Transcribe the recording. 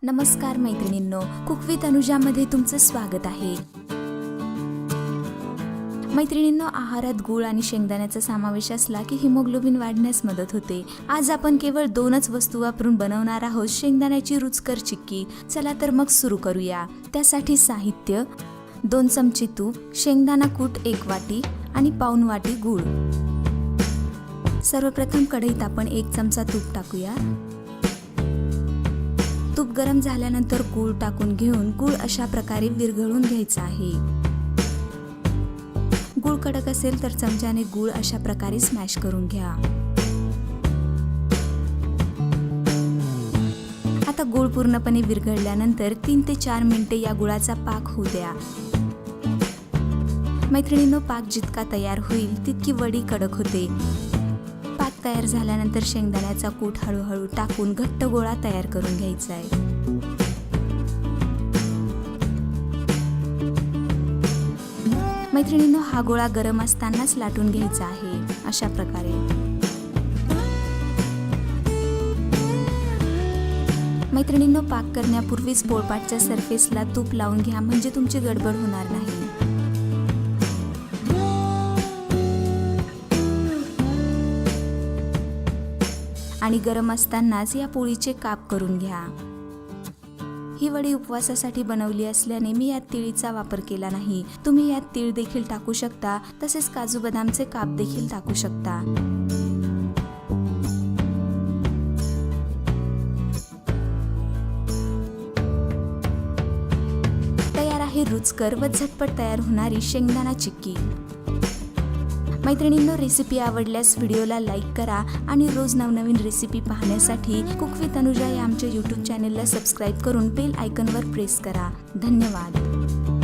नमस्कार मैत्रिणींनो, cook with अनुजामध्ये तुमचं स्वागत आहे। मैत्रिणींनो, आहारात गूळ आणि शेंगदाण्याचा समावेश असला की हिमोग्लोबिन वाढण्यास मदत होते। आज आपण केवळ 2च वस्तू वापरून बनवणार आहोत शेंगदाण्याची रुचकर चिक्की। चला तर मग सुरू करूया। त्यासाठी साहित्य: 2 चमचे तूप, शेंगदाणा कूट 1 वाटी आणि पाऊण वाटी गूळ। सर्वप्रथम कढईत आपण 1 चमचा तूप टाकूया। तूप गरम झाल्यानंतर गूळ टाकून घेऊन गूळ अशा प्रकारे विरघळून घ्यायचा आहे। गूळ कडक असेल तर चमच्याने गूळ अशा प्रकारे स्मॅश करून घ्या। आता गूळ पूर्णपणे विरघळल्यानंतर 3 ते 4 मिनिटे या गुळाचा पाक होऊ द्या। मैत्रिणींनो, पाक जितका तयार होईल तितकी वडी कडक होते। पाक तयार झाल्यानंतर शेंगदाण्याचा कूट हळूहळू टाकून घट्ट गोळा तयार करून घ्यायचा आहे। मैत्रिणींनो, हा गोळा गरम असतानाच लाटून घ्यायचा आहे अशा प्रकारे। मैत्रिणींनो, पाक करण्यापूर्वीच पोळपाटच्या सरफेसला तूप लावून घ्या, म्हणजे तुमची गडबड होणार नाही। आणि गरम असतानाच या पोळीचे काप करून घ्या। ही वडी उपवासासाठी बनवली असल्याने मी यात तिळीचा वापर केला नाही। तुम्ही यात तीळ देखील टाकू शकता, तसेच काजू बदामचे काप देखील टाकू शकता। तयार आहे रुचकर व झटपट तयार होणारी शेंगदाणा चिक्की। मैत्रिणींनो, रेसिपी आवडल्यास व्हिडिओला लाईक करा आणि रोज नवनवीन रेसिपी पाहण्यासाठी कुक विथ अनुजा या आमच्या YouTube चॅनेलला सबस्क्राईब करून बेल आयकॉनवर प्रेस करा। धन्यवाद।